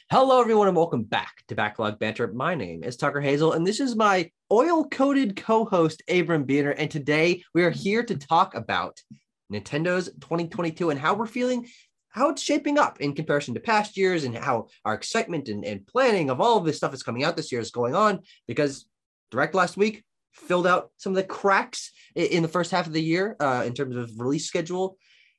Hello, everyone, and welcome back to Backlog Banter. My name is Tucker Hazel, and this is my oil-coated co-host, Abram Biener. And today we are here to talk about Nintendo's 2022 and how we're feeling, how it's shaping up in comparison to past years, and how our excitement and planning of all of this stuff is coming out this year is going on, because Direct last week filled out some of the cracks in the first half of the year in terms of release schedule.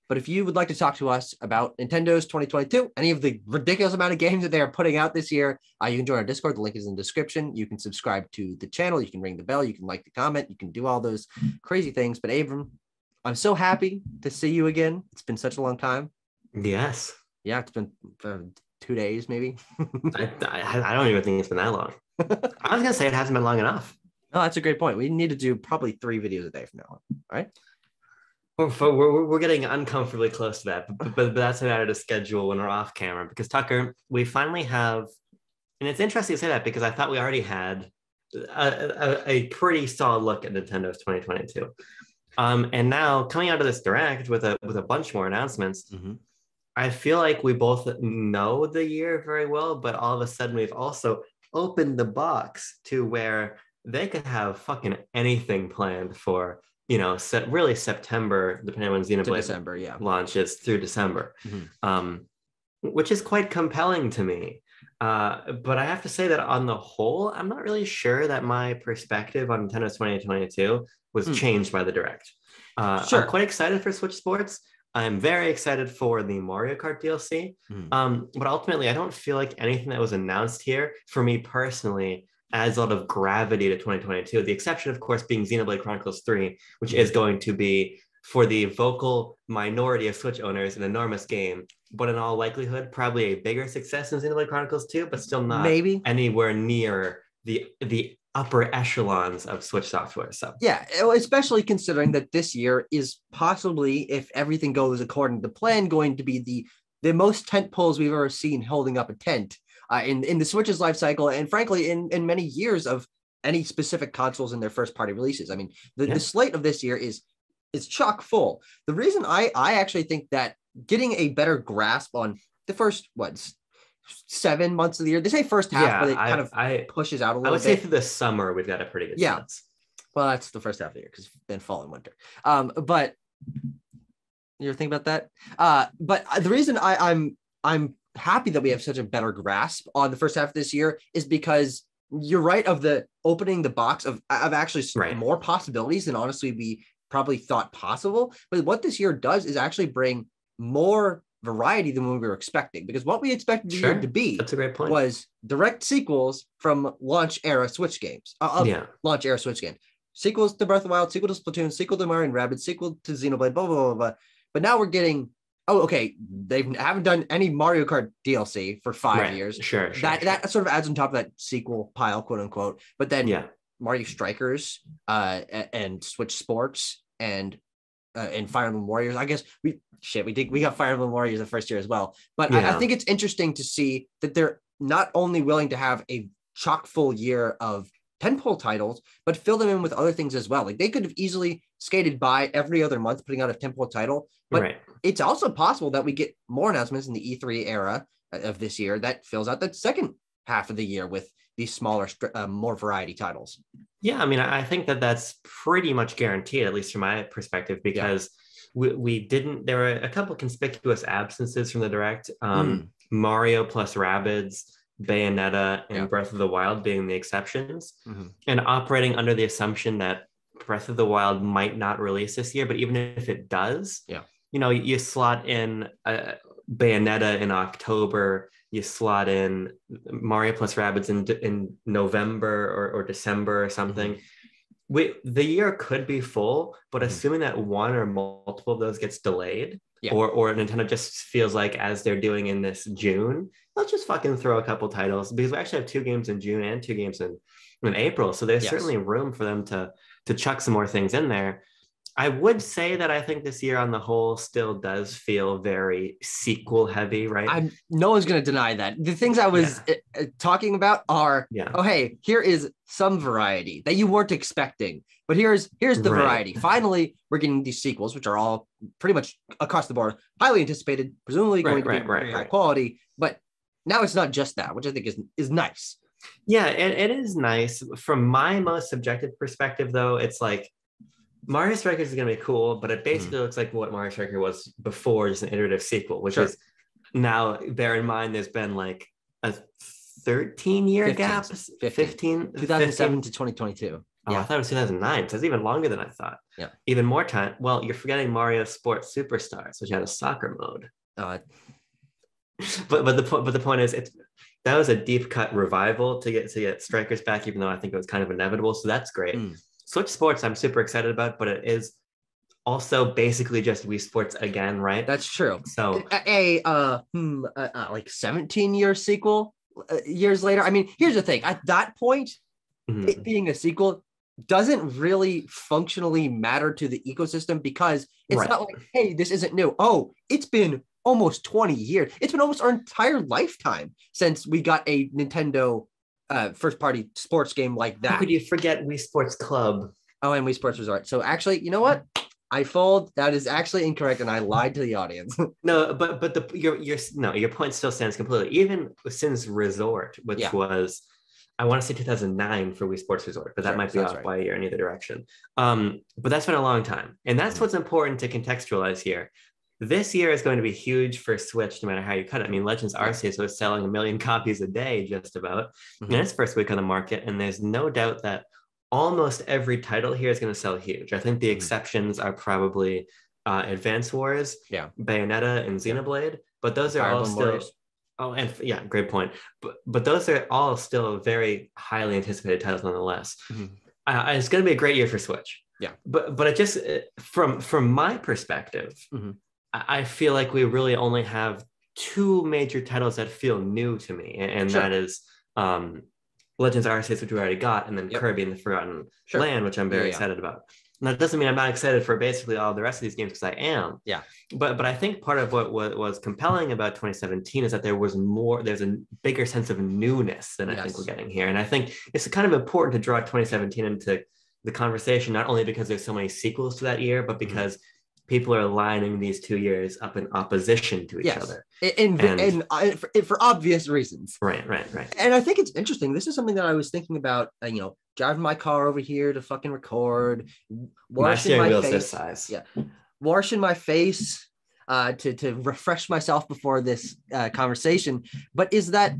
But if you would like to talk to us about Nintendo's 2022, any of the ridiculous amount of games that they are putting out this year, you can join our Discord. The link is in the description. You can subscribe to the channel. You can ring the bell. You can like the comment. You can do all those crazy things. But Abram, I'm so happy to see you again. It's been such a long time. Yes. Yeah, it's been 2 days maybe. I don't even think it's been that long. I was going to say it hasn't been long enough. Oh, that's a great point. We need to do probably 3 videos a day from now on. All right. We're getting uncomfortably close to that, but that's a matter to schedule when we're off camera, because Tucker, we finally have, and it's interesting to say that because I thought we already had a pretty solid look at Nintendo's 2022. And now coming out of this Direct with a bunch more announcements, I feel like we both know the year very well, but all of a sudden we've also opened the box to where they could have fucking anything planned for, really September, depending on when Xenoblade launches, through December, which is quite compelling to me. But I have to say that on the whole, I'm not really sure that my perspective on Nintendo's 2022 was changed by the Direct. Sure. I'm quite excited for Switch Sports. I'm very excited for the Mario Kart DLC. But ultimately, I don't feel like anything that was announced here, for me personally, adds a lot of gravity to 2022. The exception, of course, being Xenoblade Chronicles 3, which is going to be, for the vocal minority of Switch owners, an enormous game, but in all likelihood, probably a bigger success than Xenoblade Chronicles 2, but still not anywhere near the upper echelons of Switch software. So yeah, especially considering that this year is possibly, if everything goes according to plan, going to be the most tent poles we've ever seen holding up a tent in the Switch's life cycle, and frankly, in many years of any specific consoles in their first party releases. I mean, the slate of this year is chock full. The reason I actually think that getting a better grasp on the first 7 months of the year, they say first half, but it kind of pushes out a little bit. I would say through the summer we've got a pretty good sense. Well, that's the first half of the year, because then fall and winter. But you ever think about that? But the reason I'm happy that we have such a better grasp on the first half of this year is because you're right, of the opening the box of actually more possibilities than honestly we probably thought possible. But what this year does is actually bring more variety than we were expecting, because what we expected the year to be, that's a great point, was direct sequels from launch era Switch games, launch era Switch games, sequels to Breath of the Wild, sequel to Splatoon, sequel to Mario & Rabbids, sequel to Xenoblade, blah, blah, blah, blah. But now we're getting, they haven't done any Mario Kart DLC for 5 years. Sure. That sort of adds on top of that sequel pile, quote unquote. But then Mario Strikers and Switch Sports and Fire Emblem Warriors. I guess we got Fire Emblem Warriors the first year as well. But I think it's interesting to see that they're not only willing to have a chock full year of tentpole titles, but fill them in with other things as well. Like, they could have easily skated by every other month putting out a tentpole title, but it's also possible that we get more announcements in the E3 era of this year that fills out the second half of the year with these smaller, more variety titles. Yeah, I mean, I think that that's pretty much guaranteed, at least from my perspective, because we didn't, there were a couple of conspicuous absences from the Direct. Mario plus Rabbids, Bayonetta, and Breath of the Wild being the exceptions, and operating under the assumption that Breath of the Wild might not release this year, but even if it does, you slot in Bayonetta in October, you slot in Mario plus Rabbids in November or December or something. The year could be full, but assuming that one or multiple of those gets delayed, or Nintendo just feels like, as they're doing in this June, let's just fucking throw a couple titles, because we actually have 2 games in June and 2 games in April. So there's certainly room for them to chuck some more things in there. I would say that I think this year on the whole still does feel very sequel heavy, right? No one's going to deny that. The things I was talking about are, hey, here is some variety that you weren't expecting, but here's the variety. Finally, we're getting these sequels, which are all pretty much across the board highly anticipated, presumably going to be very high quality, but now it's not just that, which I think is nice. Yeah, it is nice. From my most subjective perspective, though, it's like Mario Strikers is going to be cool, but it basically looks like what Mario Striker was before, just an iterative sequel, which is now, bear in mind, there's been like a 13-year gap. 15? 2007 to 2022. Oh, yeah. I thought it was 2009. So it's even longer than I thought. Yeah. Even more time. Well, you're forgetting Mario Sports Superstars, which had a soccer mode. But the point is, that was a deep cut revival to get Strikers back, even though I think it was kind of inevitable. So that's great. Switch Sports, I'm super excited about, but it is also basically just Wii Sports again, right? That's true. So like 17-year sequel years later. I mean, here's the thing. At that point, it being a sequel doesn't really functionally matter to the ecosystem, because it's not like, hey, this isn't new. Oh, it's been almost 20 years. It's been almost our entire lifetime since we got a Nintendo first party sports game like that. How could you forget Wii Sports Club? Oh, and Wii Sports Resort. So actually, you know what? I fold. That is actually incorrect, and I lied to the audience. No, but your point still stands completely. Even since Resort, which was, I want to say 2009 for Wii Sports Resort, but that might be off by a year in either direction. But that's been a long time, and that's what's important to contextualize here. This year is going to be huge for Switch, no matter how you cut it. I mean, Legends Arceus was selling 1 million copies a day, just about, in its first week on the market, and there's no doubt that almost every title here is going to sell huge. I think the exceptions are probably Advance Wars, Bayonetta, and Xenoblade, but those are all still. Warriors. Oh, and yeah, great point. But those are all still very highly anticipated titles, nonetheless. It's going to be a great year for Switch. Yeah, but it just from my perspective, I feel like we really only have 2 major titles that feel new to me, and that is Legends Arceus, which we already got, and then Kirby and the Forgotten Land, which I'm very excited about. And that doesn't mean I'm not excited for basically all the rest of these games, because I am. Yeah. But I think part of what was compelling about 2017 is that there's a bigger sense of newness than I think we're getting here. And I think it's kind of important to draw 2017 into the conversation, not only because there's so many sequels to that year, but because people are lining these 2 years up in opposition to each other. And for obvious reasons. Right. And I think it's interesting. This is something that I was thinking about, driving my car over here to fucking record. My steering wheel's this size. Yeah. Washing my face to refresh myself before this conversation. But is that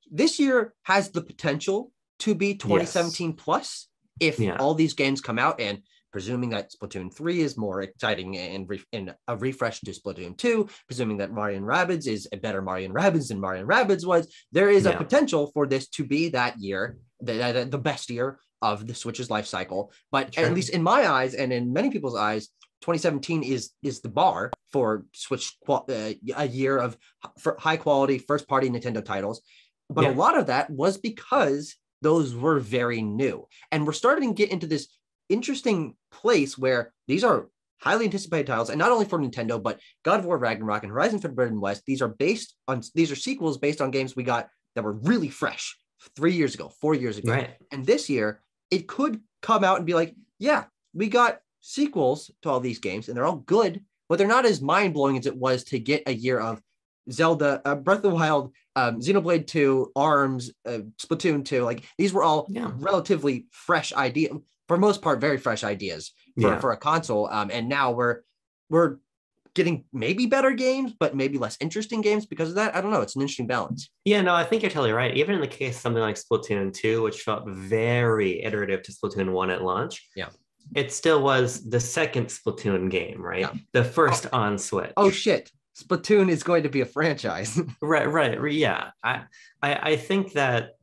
this year has the potential to be 2017 plus if all these games come out, and presuming that Splatoon 3 is more exciting and a refresh to Splatoon 2, presuming that Mario & Rabbids is a better Mario & Rabbids than Mario & Rabbids was, there is a potential for this to be that year, the best year of the Switch's life cycle. But at least in my eyes and in many people's eyes, 2017 is the bar for Switch, a year of high quality first party Nintendo titles. But a lot of that was because those were very new. And we're starting to get into this interesting place where these are highly anticipated titles, and not only for Nintendo, but God of War Ragnarok and Horizon Forbidden West. These are sequels based on games we got that were really fresh 3 years ago, 4 years ago. Right. And this year, it could come out and be like, yeah, we got sequels to all these games, and they're all good, but they're not as mind-blowing as it was to get a year of Zelda, Breath of the Wild, Xenoblade 2, ARMS, Splatoon 2. Like, these were all relatively fresh ideas. For most part, very fresh ideas for a console. And now we're getting maybe better games, but maybe less interesting games because of that. I don't know. It's an interesting balance. Yeah, no, I think you're totally right. Even in the case of something like Splatoon 2, which felt very iterative to Splatoon 1 at launch. Yeah. It still was the second Splatoon game, right? Yeah. The first on Switch. Oh, shit. Splatoon is going to be a franchise. Right. Yeah. I think that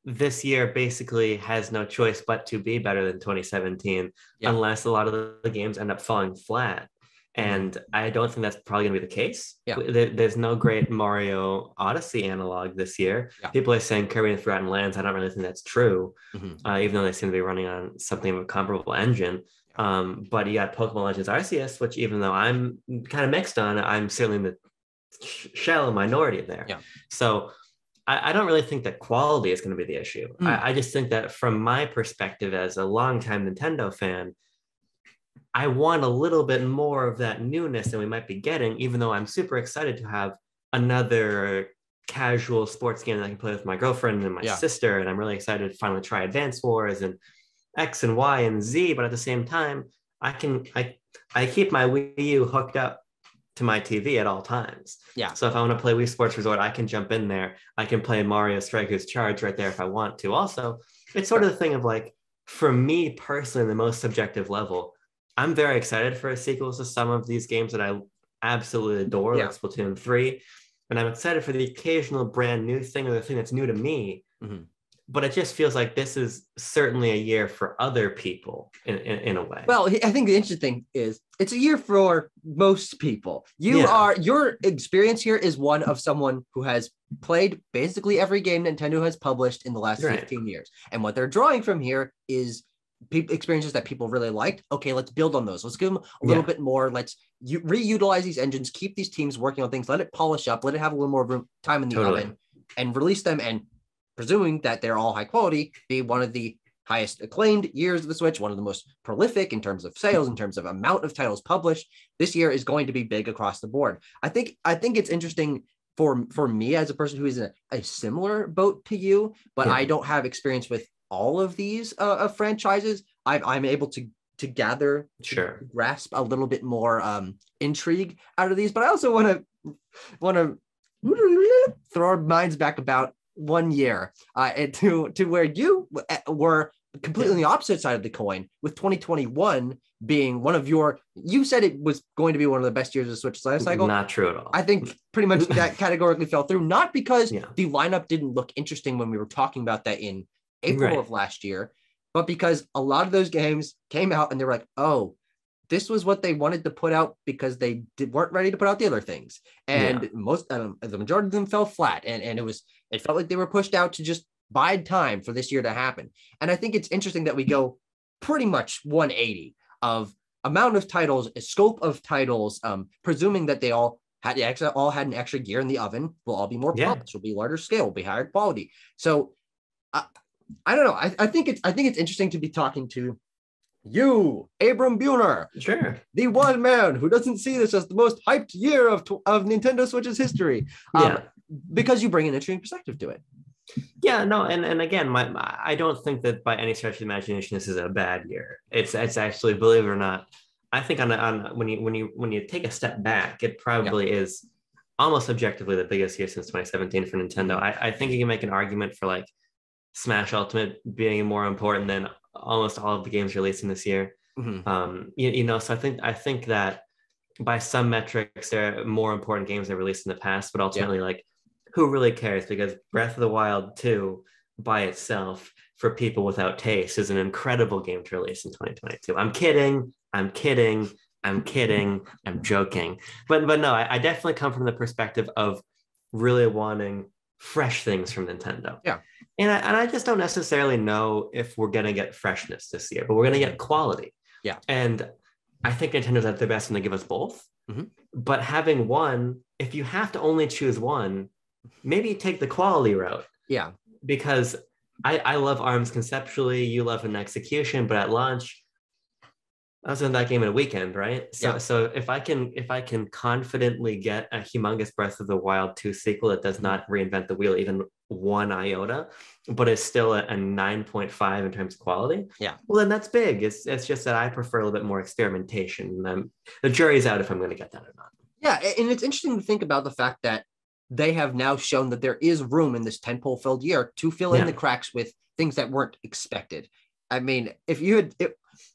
this year basically has no choice but to be better than 2017, unless a lot of the games end up falling flat. And I don't think that's probably going to be the case. Yeah. There's no great Mario Odyssey analog this year. Yeah. People are saying Kirby and the Forgotten Lands. I don't really think that's true, even though they seem to be running on something of a comparable engine. But you got Pokemon Legends Arceus, which even though I'm kind of mixed on, I'm certainly in the shell minority there. Yeah. So I don't really think that quality is going to be the issue. I just think that from my perspective as a longtime Nintendo fan, I want a little bit more of that newness than we might be getting, even though I'm super excited to have another casual sports game that I can play with my girlfriend and my sister. And I'm really excited to finally try Advance Wars and X and Y and Z. But at the same time, I keep my Wii U hooked up to my TV at all times. Yeah. So if I want to play Wii Sports Resort, I can jump in there. I can play Mario Strikers Charge right there if I want to. Also, it's sort of the thing of like, for me personally, the most subjective level, I'm very excited for sequels to some of these games that I absolutely adore, like Splatoon 3. And I'm excited for the occasional brand new thing or the thing that's new to me. Mm-hmm. But it just feels like this is certainly a year for other people in a way. Well, I think the interesting thing is it's a year for most people. Your experience here is one of someone who has played basically every game Nintendo has published in the last 15 years. And what they're drawing from here is experiences that people really liked. Okay, let's build on those. Let's give them a little bit more. Let's reutilize these engines, keep these teams working on things, let it polish up, let it have a little more room, time in the oven, and release them. And presuming that they're all high quality, be one of the highest acclaimed years of the Switch, one of the most prolific in terms of sales, in terms of amount of titles published. This year is going to be big across the board. I think it's interesting for me as a person who is in a similar boat to you, but I don't have experience with all of these franchises. I'm able to gather, grasp a little bit more intrigue out of these, but I also want to throw our minds back about 1 year to where you were completely on the opposite side of the coin, with 2021 being one of you said it was going to be one of the best years of the Switch life cycle. Not true at all. I think pretty much that categorically fell through, not because the lineup didn't look interesting when we were talking about that in April of last year, but because a lot of those games came out and they were like, oh, this was what they wanted to put out because they weren't ready to put out the other things. And the majority of them fell flat. And it felt like they were pushed out to just bide time for this year to happen. And I think it's interesting that we go pretty much 180 of amount of titles, scope of titles, presuming that they all had an extra gear in the oven, will all be more polished, will be larger scale, will be higher quality. So I don't know. I think it's interesting to be talking to you, Abram Buhner, the one man who doesn't see this as the most hyped year of Nintendo Switch's history, because you bring an interesting perspective to it. Yeah, no, and again, I don't think that by any stretch of the imagination this is a bad year. It's actually, believe it or not, I think on when you take a step back, it probably is almost objectively the biggest year since 2017 for Nintendo. I think you can make an argument for like Smash Ultimate being more important than almost all of the games released in this year. Mm-hmm. So I think that by some metrics, there are more important games that were released in the past, but ultimately, like, who really cares? Because Breath of the Wild 2 by itself, for people without taste, is an incredible game to release in 2022. I'm kidding. I'm joking. But no, I definitely come from the perspective of really wanting fresh things from Nintendo. Yeah. And I just don't necessarily know if we're going to get freshness this year, but we're going to get quality. Yeah. And I think Nintendo's at their best when they give us both. Mm-hmm. But having one, if you have to only choose one, maybe take the quality route. Yeah. Because I love ARMS conceptually, you love an execution, but at launch, I was in that game in a weekend, right? So if I can confidently get a humongous Breath of the Wild 2 sequel that does not reinvent the wheel even one iota, but is still a 9.5 in terms of quality, well, then that's big. It's just that I prefer a little bit more experimentation. The jury's out if I'm going to get that or not. Yeah, and it's interesting to think about the fact that they have now shown that there is room in this tentpole filled year to fill in the cracks with things that weren't expected. I mean, if you had...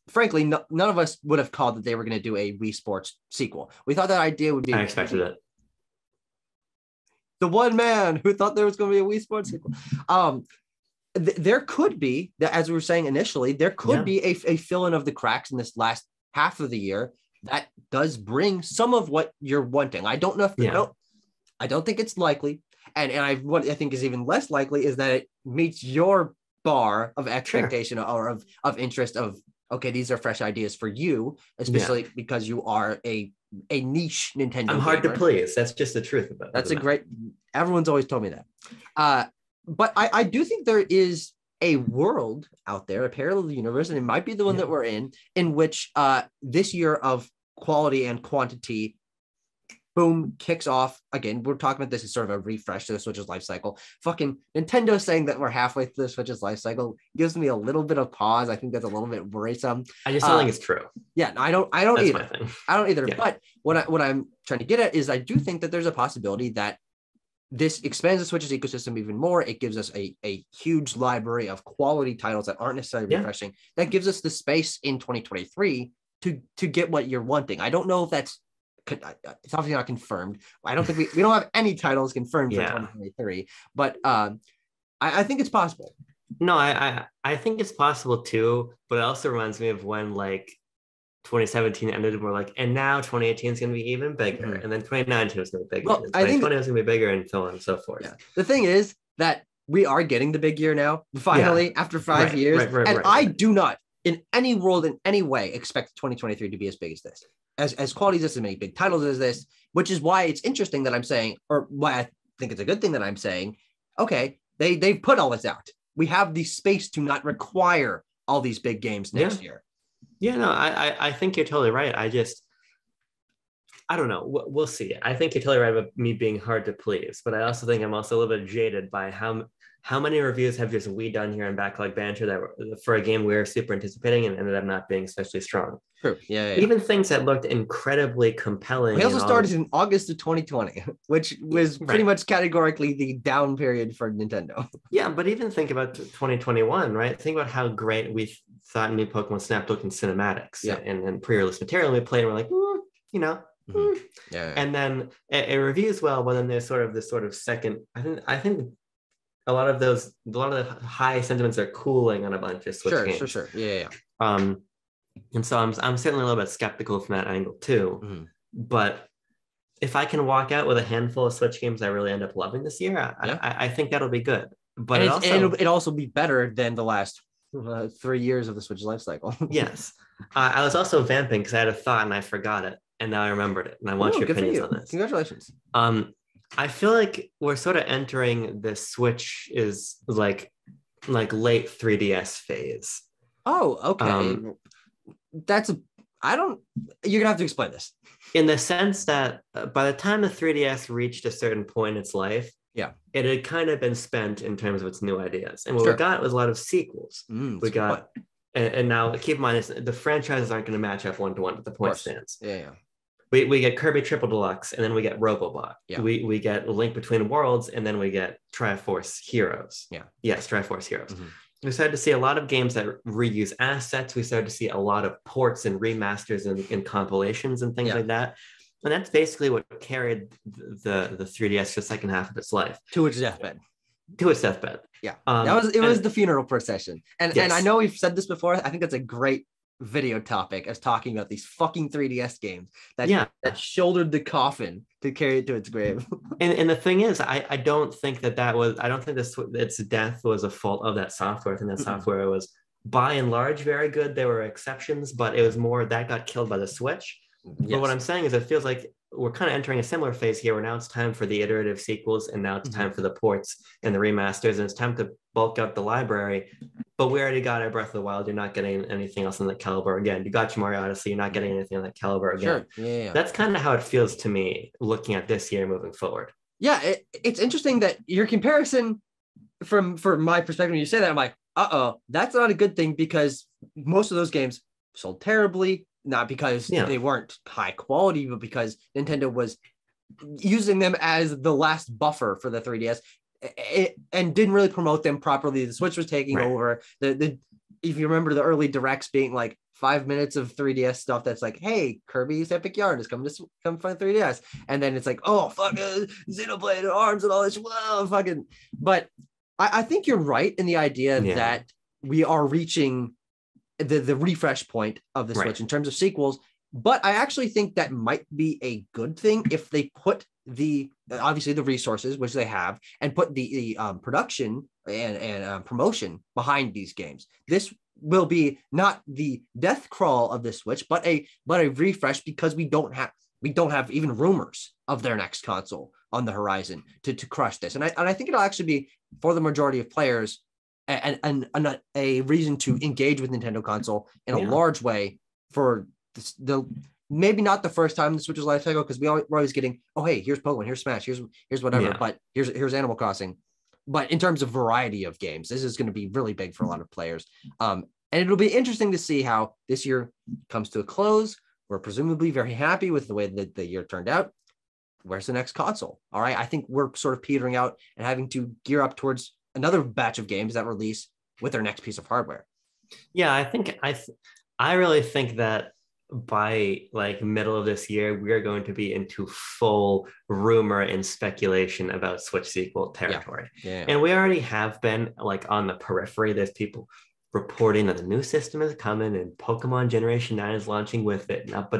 frankly, none of us would have called that they were going to do a Wii Sports sequel. We thought that idea would be... I expected it. The one man who thought there was going to be a Wii Sports sequel. There could be, as we were saying initially, there could be a fill-in of the cracks in this last half of the year that does bring some of what you're wanting. I don't know if... I don't think it's likely. And what I think is even less likely is that it meets your bar of expectation or of interest of, okay, these are fresh ideas for you, especially because you are a niche Nintendo I'm hard to please. That's just the truth about it. That's everyone's always told me that. But I do think there is a world out there, a parallel universe, and it might be the one that we're in which this year of quality and quantity boom, kicks off. Again, we're talking about this as sort of a refresh to the Switch's life cycle. Fucking Nintendo saying that we're halfway through the Switch's life cycle gives me a little bit of pause. I think that's a little bit worrisome. I just don't think it's true. Yeah, I don't That's either. my thing. I don't either. Yeah. But what I'm trying to get at is I do think that there's a possibility that this expands the Switch's ecosystem even more. It gives us a huge library of quality titles that aren't necessarily refreshing. That gives us the space in 2023 to get what you're wanting. I don't know if that's, it's obviously not confirmed. I don't think we don't have any titles confirmed for 2023, but I think it's possible. No, I think it's possible too, but it also reminds me of when like 2017 ended and we're like, and now 2018 is going to be even bigger, Mhm. and then 2019 is going to be bigger, Well, and I think 2020 is going to be bigger, and so on and so forth. Yeah. The thing is that we are getting the big year now, finally, after 5 years. And I do not, in any world, in any way, expect 2023 to be as big as this, as quality as this, as many big titles as this, which is why it's interesting that I'm saying, or why I think it's a good thing that I'm saying, okay, they've put all this out. We have the space to not require all these big games next year. Yeah, no, I think you're totally right. I don't know. We'll see. I think you're totally right about me being hard to please, but I also think I'm also a little bit jaded by how many reviews have just we done here in Backlog Banter that were for a game we were super anticipating and ended up not being especially strong. True. Yeah. Even things that looked incredibly compelling. We also started in August of 2020, which was pretty much categorically the down period for Nintendo. Yeah, but even think about 2021, right? Think about how great we thought new Pokemon Snap looked in cinematics and pre-release material. We played and we're like, you know. Mm-hmm. Yeah. And then it reviews well, but then there's sort of this sort of second. I think a lot of the high sentiments are cooling on a bunch of Switch games. Sure. Yeah. And so I'm certainly a little bit skeptical from that angle too. Mm-hmm. But if I can walk out with a handful of Switch games I really end up loving this year, I think that'll be good. But it'll also be better than the last 3 years of the Switch life cycle. Yes. I was also vamping because I had a thought and I forgot it. And now I remembered it. And I want your opinions on this. Congratulations. I feel like we're sort of entering this Switch is like late 3DS phase. Oh, okay. You're gonna have to explain this. In the sense that by the time the 3DS reached a certain point in its life, it had kind of been spent in terms of its new ideas. And what we got was a lot of sequels. And now keep in mind, the franchises aren't going to match up one-to-one with the point stands. Yeah. We get Kirby Triple Deluxe, and then we get Robobot. Yeah. We get Link Between Worlds, and then we get Triforce Heroes. Yeah. Yes, Triforce Heroes. Mm-hmm. We started to see a lot of games that reuse assets. We started to see a lot of ports and remasters and compilations and things like that. And that's basically what carried the 3DS for the second half of its life. To its deathbed. Yeah. It was the funeral procession. And I know we've said this before. I think that's a great video topic as talking about these fucking 3DS games that shouldered the coffin to carry it to its grave. and the thing is, I don't think its death was a fault of that software. I think that software was by and large very good. There were exceptions, but it was more that got killed by the Switch. Yes. But what I'm saying is it feels like we're kind of entering a similar phase here where now it's time for the iterative sequels and now it's time for the ports and the remasters and it's time to bulk up the library. But we already got our Breath of the Wild. You're not getting anything else in that caliber again. You got your Mario Odyssey. You're not getting anything in that caliber again. Sure. Yeah. That's kind of how it feels to me looking at this year moving forward. Yeah, it's interesting that your comparison from my perspective, when you say that, I'm like, that's not a good thing because most of those games sold terribly. Not because they weren't high quality, but because Nintendo was using them as the last buffer for the 3DS and didn't really promote them properly. The Switch was taking over. If you remember the early directs being like 5 minutes of 3DS stuff that's like, hey, Kirby's Epic Yarn is come find 3DS. And then it's like, oh, fuck, Xenoblade and ARMS and all this. Whoa, fucking. But I think you're right in the idea that we are reaching the refresh point of the Switch in terms of sequels, but I actually think that might be a good thing if they put obviously the resources, which they have, and put the production and promotion behind these games. This will be not the death crawl of the Switch, but a refresh because we don't have even rumors of their next console on the horizon to crush this, and I think it'll actually be for the majority of players. And a reason to engage with Nintendo console in a large way for the maybe not the first time in the Switch's life cycle, because we're always getting, oh, hey, here's Pokemon, here's Smash, here's whatever, Yeah. but here's Animal Crossing. But in terms of variety of games, this is going to be really big for a lot of players. And it'll be interesting to see how this year comes to a close. We're presumably very happy with the way that the year turned out. Where's the next console? All right. I think we're sort of petering out and having to gear up towards another batch of games that release with their next piece of hardware. Yeah, I think I really think that by like middle of this year, we are going to be into full rumor and speculation about Switch sequel territory. Yeah. And we already have been like on the periphery. There's people reporting that the new system is coming and Pokemon Generation 9 is launching with it. And up.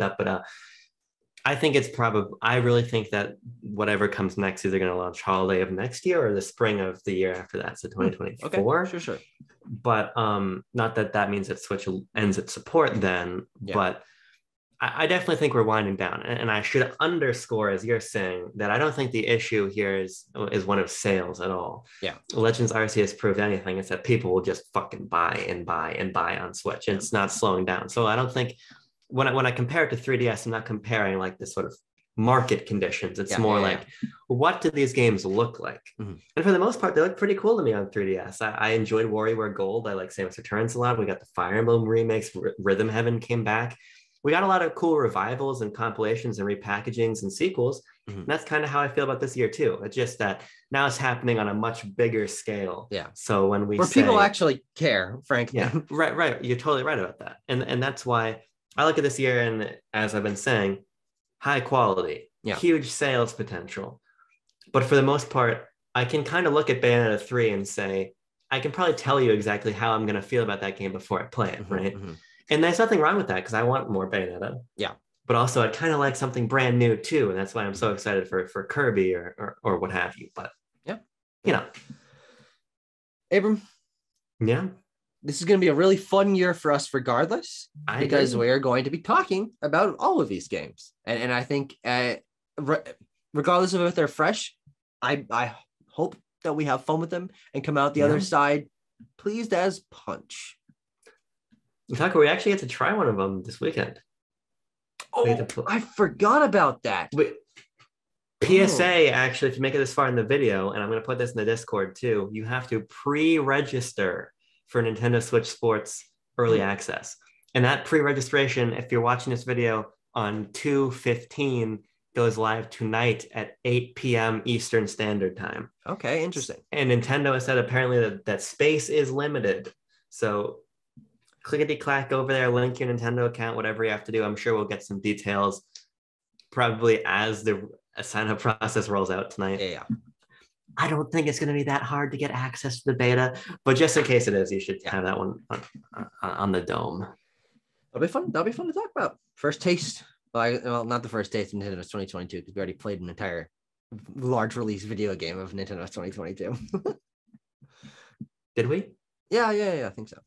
I think it's probably, I really think that whatever comes next, is they're going to launch holiday of next year or the spring of the year after that. So 2024. Okay, sure. But not that means that Switch ends its support then, but I definitely think we're winding down. And I should underscore, as you're saying, that I don't think the issue here is one of sales at all. Yeah. Legends Arceus proved anything. It's that people will just fucking buy and buy and buy on Switch. And it's not slowing down. So I don't think when I compare it to 3DS, I'm not comparing like this sort of market conditions. It's more like, what do these games look like? Mm-hmm. And for the most part, they look pretty cool to me on 3DS. I enjoyed WarioWare Gold. I like Samus Returns a lot. We got the Fire Emblem remakes. Rhythm Heaven came back. We got a lot of cool revivals and compilations and repackagings and sequels. Mm-hmm. And that's kind of how I feel about this year too. It's just that now it's happening on a much bigger scale. Yeah. So when we people actually care, frankly. Yeah, right. You're totally right about that. And that's why I look at this year and, as I've been saying, high quality, huge sales potential. But for the most part, I can kind of look at Bayonetta 3 and say, I can probably tell you exactly how I'm going to feel about that game before I play it, right? Mm-hmm. And there's nothing wrong with that because I want more Bayonetta. Yeah. But also I'd kind of like something brand new too. And that's why I'm so excited for Kirby or what have you. But you know. Abram. Yeah. This is going to be a really fun year for us regardless, because we are going to be talking about all of these games. And I think regardless of if they're fresh, I hope that we have fun with them and come out the other side pleased as punch. Tucker, we actually get to try one of them this weekend. Oh, I forgot about that. PSA, actually, if you make it this far in the video, and I'm going to put this in the Discord too, you have to pre-register for Nintendo Switch Sports Early Access. And that pre-registration, if you're watching this video on 2/15, goes live tonight at 8 p.m. Eastern Standard Time. Okay, interesting. And Nintendo has said apparently that space is limited. So clickety-clack over there, link your Nintendo account, whatever you have to do. I'm sure we'll get some details probably as the sign-up process rolls out tonight. Yeah. I don't think it's going to be that hard to get access to the beta, but just in case it is, you should have that one on the dome. That'll be fun. That'll be fun to talk about. First taste. Well, not the first taste of Nintendo's 2022, because we already played an entire large release video game of Nintendo's 2022. Did we? Yeah, I think so.